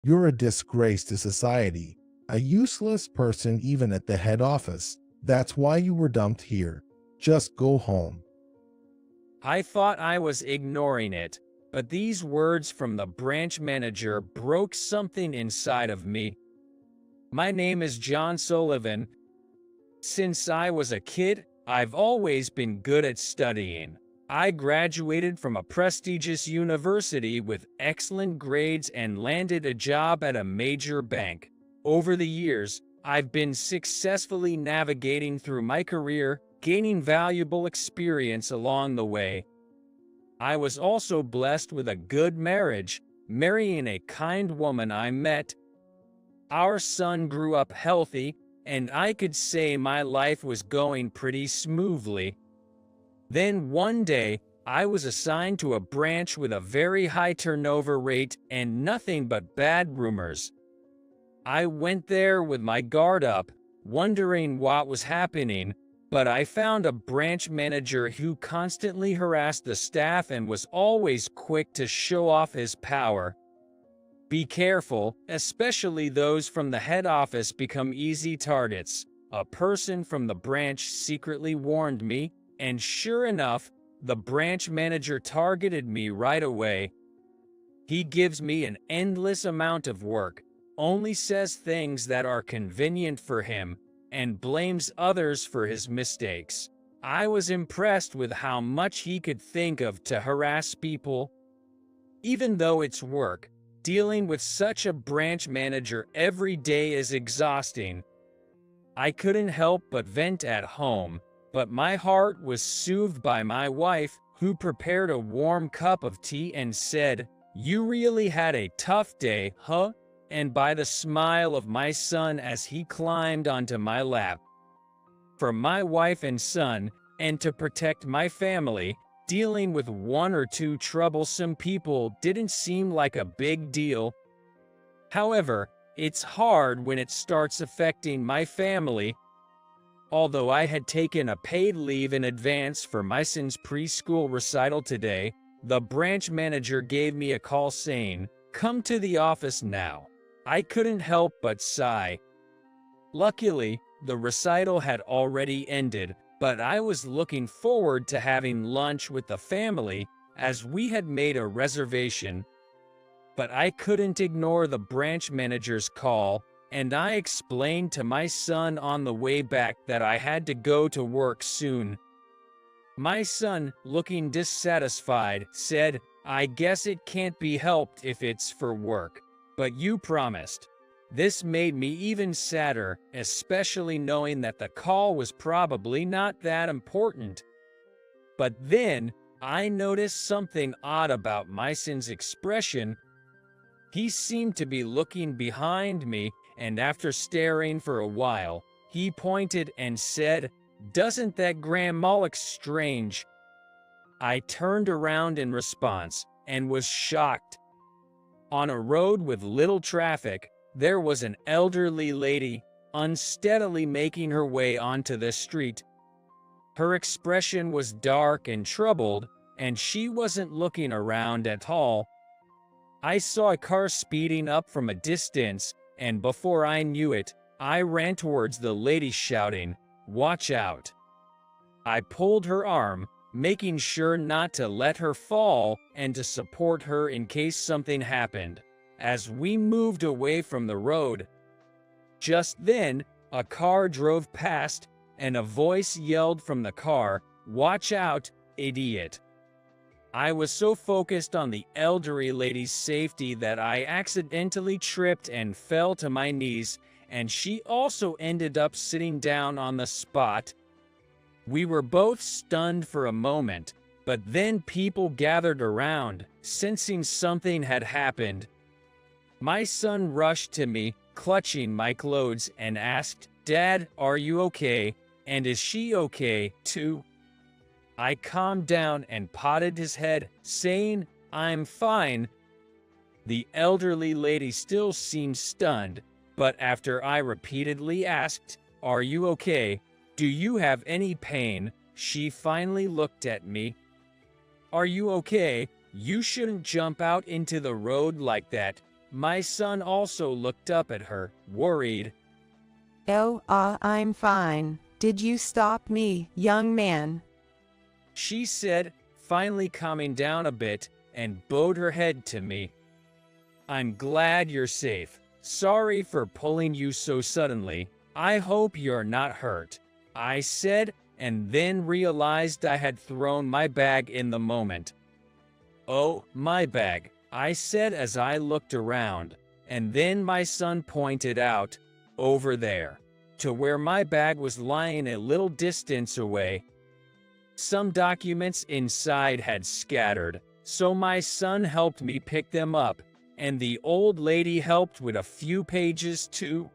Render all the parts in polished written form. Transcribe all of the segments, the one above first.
You're a disgrace to society, a useless person even at the head office. That's why you were dumped here. Just go home. I thought I was ignoring it, but these words from the branch manager broke something inside of me. My name is John Sullivan. Since I was a kid, I've always been good at studying. I graduated from a prestigious university with excellent grades and landed a job at a major bank. Over the years, I've been successfully navigating through my career, gaining valuable experience along the way. I was also blessed with a good marriage, marrying a kind woman I met. Our son grew up healthy, and I could say my life was going pretty smoothly. Then one day, I was assigned to a branch with a very high turnover rate and nothing but bad rumors. I went there with my guard up, wondering what was happening, but I found a branch manager who constantly harassed the staff and was always quick to show off his power. Be careful, especially those from the head office become easy targets. A person from the branch secretly warned me, and sure enough, the branch manager targeted me right away. He gives me an endless amount of work, only says things that are convenient for him, and blames others for his mistakes. I was impressed with how much he could think of to harass people. Even though it's work, dealing with such a branch manager every day is exhausting. I couldn't help but vent at home, but my heart was soothed by my wife, who prepared a warm cup of tea and said, "You really had a tough day, huh?" And by the smile of my son as he climbed onto my lap. For my wife and son, and to protect my family, dealing with one or two troublesome people didn't seem like a big deal. However, it's hard when it starts affecting my family. Although I had taken a paid leave in advance for my son's preschool recital today, the branch manager gave me a call saying, "Come to the office now." I couldn't help but sigh. Luckily, the recital had already ended, but I was looking forward to having lunch with the family as we had made a reservation. But I couldn't ignore the branch manager's call, and I explained to my son on the way back that I had to go to work soon. My son, looking dissatisfied, said, "I guess it can't be helped if it's for work. But you promised." This made me even sadder, especially knowing that the call was probably not that important. But then, I noticed something odd about my son's expression. He seemed to be looking behind me, and after staring for a while, he pointed and said, "Doesn't that grandma look strange?" I turned around in response, and was shocked. On a road with little traffic, there was an elderly lady, unsteadily making her way onto the street. Her expression was dark and troubled, and she wasn't looking around at all. I saw a car speeding up from a distance, and before I knew it, I ran towards the lady shouting, "Watch out." I pulled her arm, making sure not to let her fall and to support her in case something happened. As we moved away from the road, just then, a car drove past, and a voice yelled from the car, "Watch out, idiot." I was so focused on the elderly lady's safety that I accidentally tripped and fell to my knees, and she also ended up sitting down on the spot. We were both stunned for a moment, but then people gathered around, sensing something had happened. My son rushed to me, clutching my clothes, and asked, "Dad, are you okay? And is she okay, too?" I calmed down and patted his head, saying, "I'm fine." The elderly lady still seemed stunned, but after I repeatedly asked, "Are you okay? Do you have any pain?" she finally looked at me. "Are you okay? You shouldn't jump out into the road like that. My son also looked up at her, worried. Oh, I'm fine. Did you stop me, young man? She said, finally calming down a bit, and bowed her head to me. I'm glad you're safe. Sorry for pulling you so suddenly. I hope you're not hurt, I said, and then realized I had thrown my bag in the moment. Oh, my bag, I said as I looked around, and then my son pointed out, over there, to where my bag was lying a little distance away. Some documents inside had scattered, so my son helped me pick them up, and the old lady helped with a few pages too.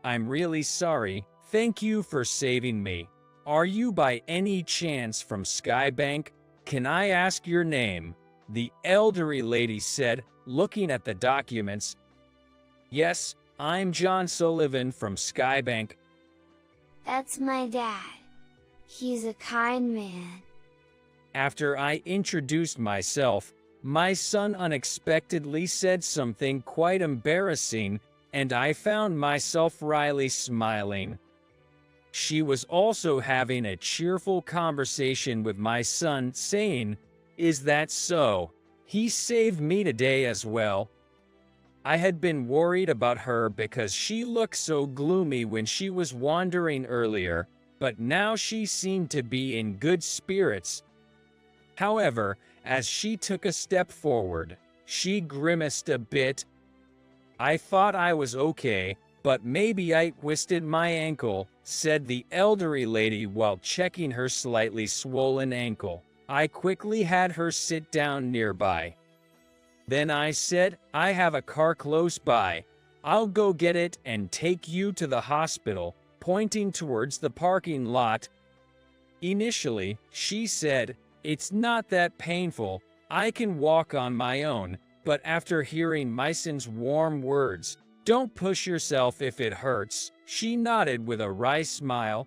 I'm really sorry. Thank you for saving me. Are you by any chance from Skybank? Can I ask your name? The elderly lady said, looking at the documents. Yes, I'm John Sullivan from Skybank. That's my dad. He's a kind man. After I introduced myself, my son unexpectedly said something quite embarrassing, and I found myself wryly smiling. She was also having a cheerful conversation with my son, saying, "Is that so? He saved me today as well." I had been worried about her because she looked so gloomy when she was wandering earlier, but now she seemed to be in good spirits. However, as she took a step forward, she grimaced a bit. I thought I was okay, but maybe I twisted my ankle, said the elderly lady while checking her slightly swollen ankle. I quickly had her sit down nearby. Then I said, I have a car close by. I'll go get it and take you to the hospital, pointing towards the parking lot. Initially, she said, it's not that painful. I can walk on my own, but after hearing my son's warm words, don't push yourself if it hurts, she nodded with a wry smile.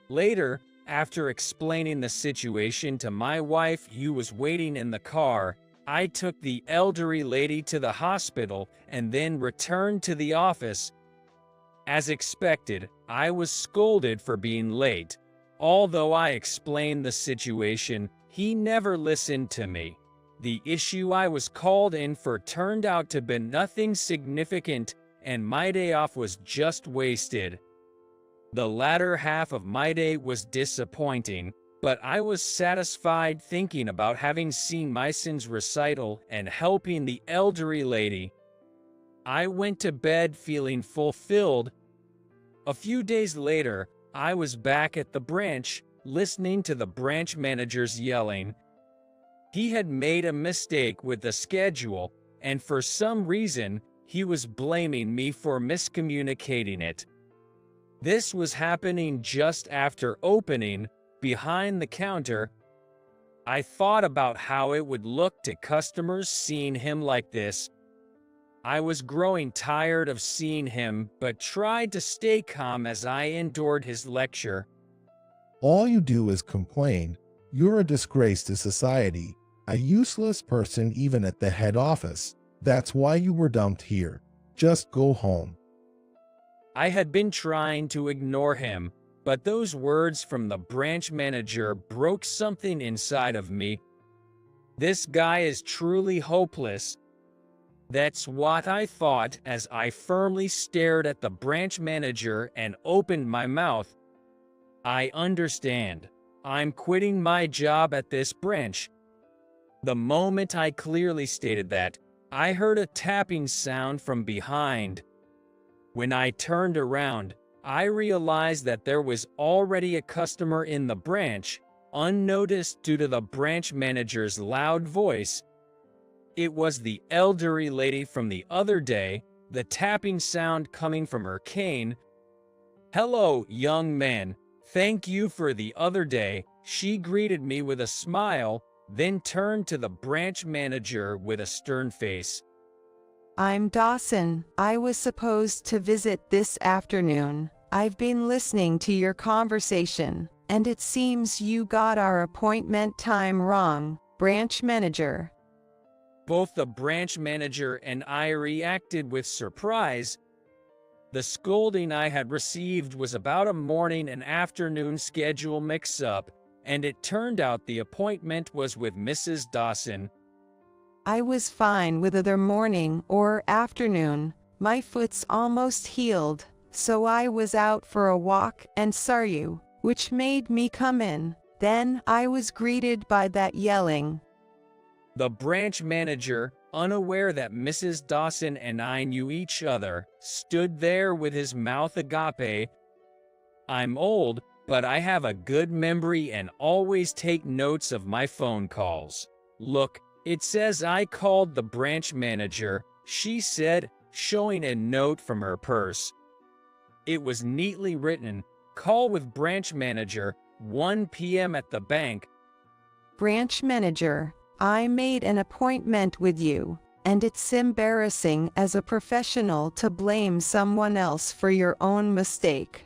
Later, after explaining the situation to my wife who was waiting in the car, I took the elderly lady to the hospital and then returned to the office. As expected, I was scolded for being late. Although I explained the situation, he never listened to me. The issue I was called in for turned out to be nothing significant, and my day off was just wasted. The latter half of my day was disappointing, but I was satisfied thinking about having seen my son's recital and helping the elderly lady. I went to bed feeling fulfilled. A few days later, I was back at the branch, listening to the branch managers yelling. He had made a mistake with the schedule, and for some reason, he was blaming me for miscommunicating it. This was happening just after opening, behind the counter. I thought about how it would look to customers seeing him like this. I was growing tired of seeing him, but tried to stay calm as I endured his lecture. All you do is complain. You're a disgrace to society, a useless person even at the head office. That's why you were dumped here. Just go home. I had been trying to ignore him, but those words from the branch manager broke something inside of me. This guy is truly hopeless. That's what I thought as I firmly stared at the branch manager and opened my mouth. I understand. I'm quitting my job at this branch. The moment I clearly stated that, I heard a tapping sound from behind. When I turned around, I realized that there was already a customer in the branch, unnoticed due to the branch manager's loud voice. It was the elderly lady from the other day, the tapping sound coming from her cane. "Hello, young man. Thank you for the other day," she greeted me with a smile, then turned to the branch manager with a stern face. I'm Dawson. I was supposed to visit this afternoon. I've been listening to your conversation, and it seems you got our appointment time wrong, branch manager. Both the branch manager and I reacted with surprise. The scolding I had received was about a morning and afternoon schedule mix-up, and it turned out the appointment was with Mrs. Dawson. I was fine with either morning or afternoon. My foot's almost healed, so I was out for a walk and saw you, which made me come in. Then I was greeted by that yelling. The branch manager, unaware that Mrs. Dawson and I knew each other, stood there with his mouth agape. I'm old, but I have a good memory and always take notes of my phone calls. Look, it says I called the branch manager, she said, showing a note from her purse. It was neatly written, call with branch manager, 1 p.m. at the bank. Branch manager, I made an appointment with you, and it's embarrassing as a professional to blame someone else for your own mistake.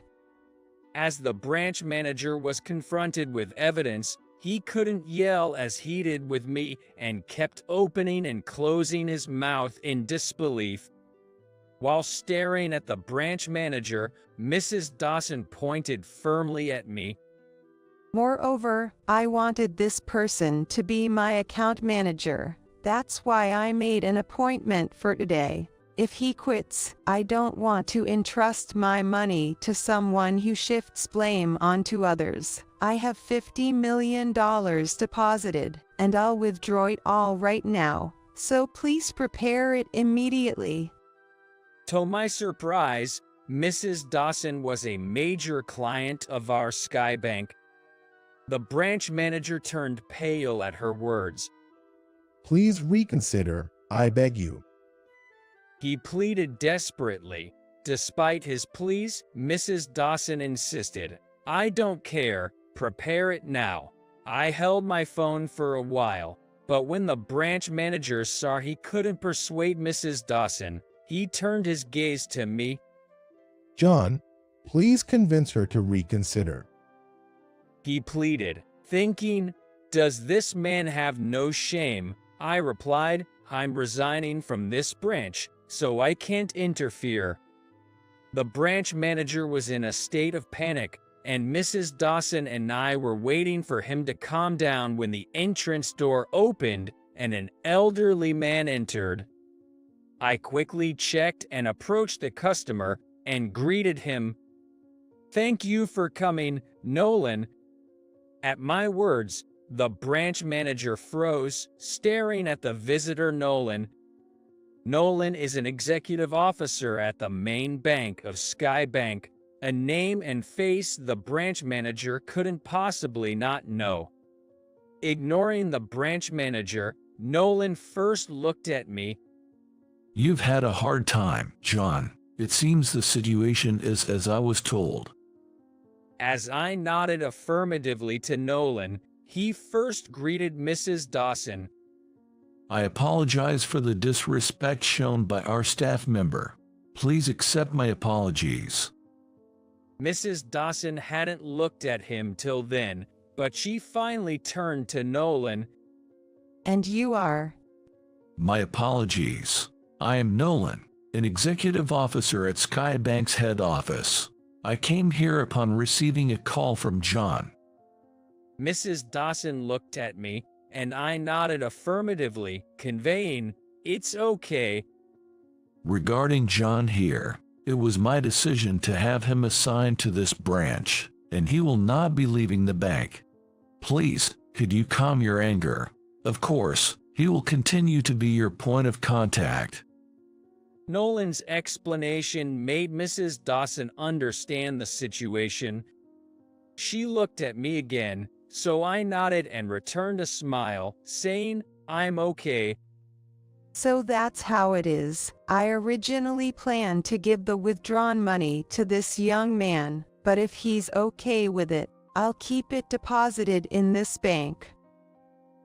As the branch manager was confronted with evidence, he couldn't yell as he did with me and kept opening and closing his mouth in disbelief. While staring at the branch manager, Mrs. Dawson pointed firmly at me. Moreover, I wanted this person to be my account manager. That's why I made an appointment for today. If he quits, I don't want to entrust my money to someone who shifts blame onto others. I have $50 million deposited, and I'll withdraw it all right now. So please prepare it immediately. To my surprise, Mrs. Dawson was a major client of our Sky Bank. The branch manager turned pale at her words. Please reconsider, I beg you. He pleaded desperately. Despite his pleas, Mrs. Dawson insisted. I don't care, prepare it now. I held my phone for a while, but when the branch manager saw he couldn't persuade Mrs. Dawson, he turned his gaze to me. John, please convince her to reconsider. He pleaded, thinking, does this man have no shame? I replied, I'm resigning from this branch, so I can't interfere. The branch manager was in a state of panic, and Mrs. Dawson and I were waiting for him to calm down when the entrance door opened and an elderly man entered. I quickly checked and approached the customer and greeted him. Thank you for coming, Nolan. At my words, the branch manager froze, staring at the visitor Nolan. Nolan is an executive officer at the main bank of Sky Bank, a name and face the branch manager couldn't possibly not know. Ignoring the branch manager, Nolan first looked at me. You've had a hard time, John. It seems the situation is as I was told. As I nodded affirmatively to Nolan, he first greeted Mrs. Dawson. I apologize for the disrespect shown by our staff member. Please accept my apologies. Mrs. Dawson hadn't looked at him till then, but she finally turned to Nolan. And you are? My apologies. I am Nolan, an executive officer at Sky Bank's head office. I came here upon receiving a call from John. Mrs. Dawson looked at me, and I nodded affirmatively, conveying, it's okay. Regarding John here, it was my decision to have him assigned to this branch, and he will not be leaving the bank. Please, could you calm your anger? Of course, he will continue to be your point of contact. Nolan's explanation made Mrs. Dawson understand the situation. She looked at me again, so I nodded and returned a smile, saying, I'm okay. So that's how it is. I originally planned to give the withdrawn money to this young man, but if he's okay with it, I'll keep it deposited in this bank.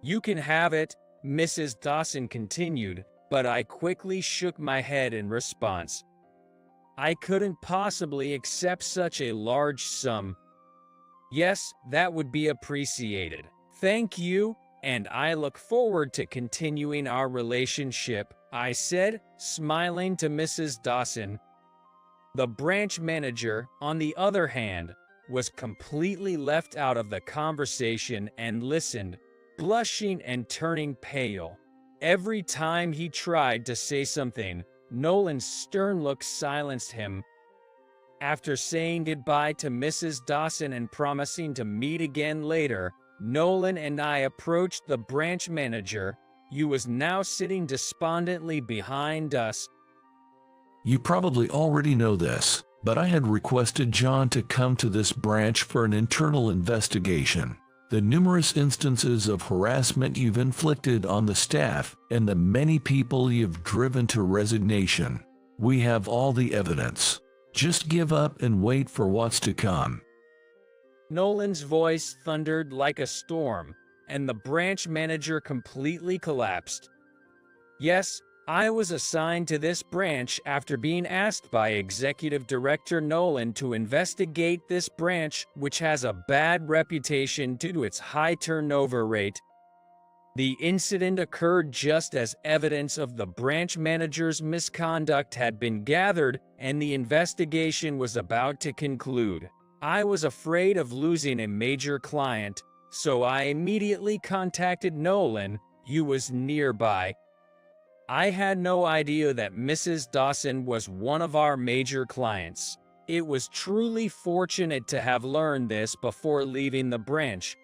You can have it, Mrs. Dawson continued, but I quickly shook my head in response. I couldn't possibly accept such a large sum. Yes, that would be appreciated. Thank you, and I look forward to continuing our relationship," I said, smiling to Mrs. Dawson. The branch manager, on the other hand, was completely left out of the conversation and listened, blushing and turning pale. Every time he tried to say something, Nolan's stern look silenced him. After saying goodbye to Mrs. Dawson and promising to meet again later, Nolan and I approached the branch manager, who was now sitting despondently behind us. You probably already know this, but I had requested John to come to this branch for an internal investigation. The numerous instances of harassment you've inflicted on the staff and the many people you've driven to resignation. We have all the evidence. Just give up and wait for what's to come. Nolan's voice thundered like a storm, and the branch manager completely collapsed. Yes, I was assigned to this branch after being asked by Executive Director Nolan to investigate this branch, which has a bad reputation due to its high turnover rate. The incident occurred just as evidence of the branch manager's misconduct had been gathered and the investigation was about to conclude. I was afraid of losing a major client, so I immediately contacted Nolan, who was nearby. I had no idea that Mrs. Dawson was one of our major clients. It was truly fortunate to have learned this before leaving the branch.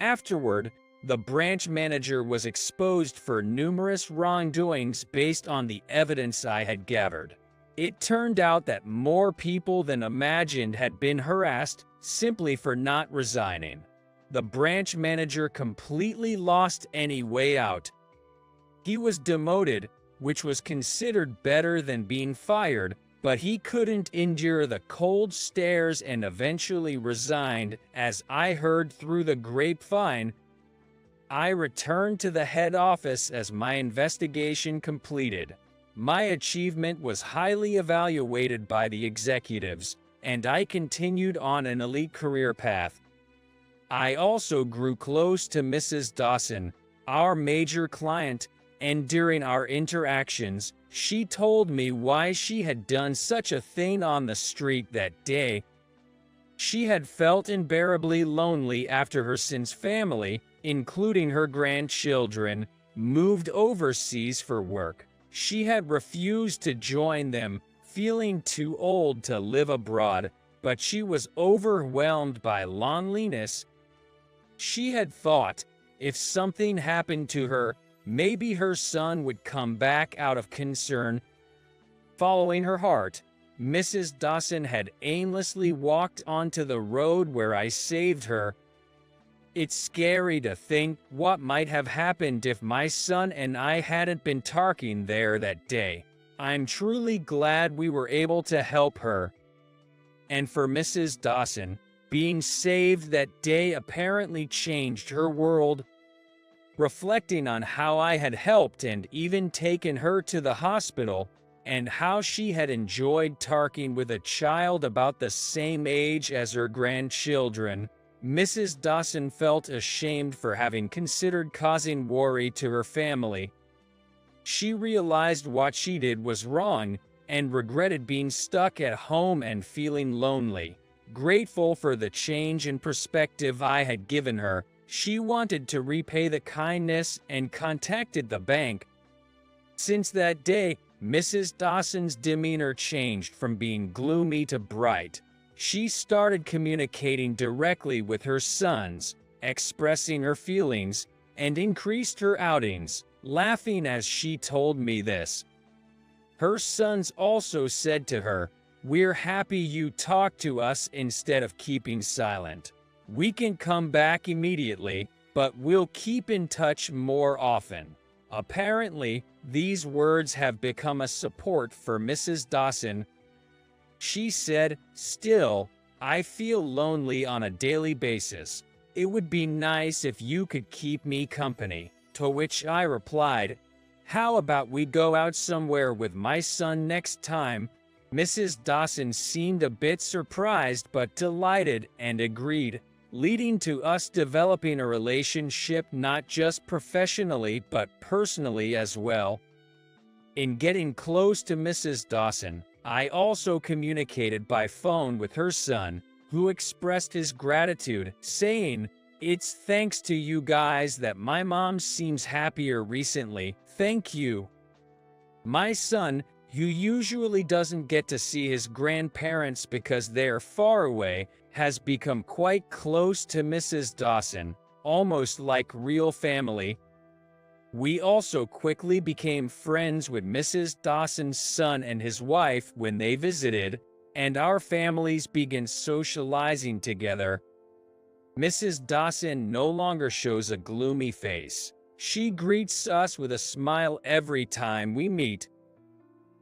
Afterward, the branch manager was exposed for numerous wrongdoings based on the evidence I had gathered. It turned out that more people than imagined had been harassed simply for not resigning. The branch manager completely lost any way out. He was demoted, which was considered better than being fired, but he couldn't endure the cold stares and eventually resigned, as I heard through the grapevine. I returned to the head office as my investigation completed. My achievement was highly evaluated by the executives, and I continued on an elite career path. I also grew close to Mrs. Dawson, our major client, and during our interactions, she told me why she had done such a thing on the street that day. She had felt unbearably lonely after her son's family, including her grandchildren, moved overseas for work. She had refused to join them, feeling too old to live abroad, but she was overwhelmed by loneliness. She had thought, if something happened to her, maybe her son would come back out of concern. Following her heart, Mrs. Dawson had aimlessly walked onto the road where I saved her. It's scary to think what might have happened if my son and I hadn't been talking there that day. I'm truly glad we were able to help her. And for Mrs. Dawson, being saved that day apparently changed her world. Reflecting on how I had helped and even taken her to the hospital, and how she had enjoyed talking with a child about the same age as her grandchildren, Mrs. Dawson felt ashamed for having considered causing worry to her family. She realized what she did was wrong, and regretted being stuck at home and feeling lonely. Grateful for the change in perspective I had given her, she wanted to repay the kindness and contacted the bank. Since that day, Mrs. Dawson's demeanor changed from being gloomy to bright. She started communicating directly with her sons, expressing her feelings, and increased her outings, laughing as she told me this. Her sons also said to her, "We're happy you talked to us instead of keeping silent. We can come back immediately, but we'll keep in touch more often." Apparently, these words have become a support for Mrs. Dawson. She said, "Still, I feel lonely on a daily basis. It would be nice if you could keep me company." To which I replied, "How about we go out somewhere with my son next time?" Mrs. Dawson seemed a bit surprised but delighted and agreed. leading to us developing a relationship not just professionally but personally as well. In getting close to Mrs. Dawson, I also communicated by phone with her son, who expressed his gratitude, saying, "It's thanks to you guys that my mom seems happier recently, thank you." My son, who usually doesn't get to see his grandparents because they're far away, has become quite close to Mrs. Dawson, almost like real family. We also quickly became friends with Mrs. Dawson's son and his wife when they visited, and our families began socializing together. Mrs. Dawson no longer shows a gloomy face. She greets us with a smile every time we meet.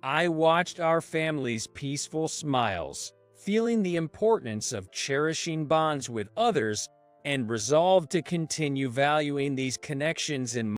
I watched our family's peaceful smiles, feeling the importance of cherishing bonds with others, and resolved to continue valuing these connections in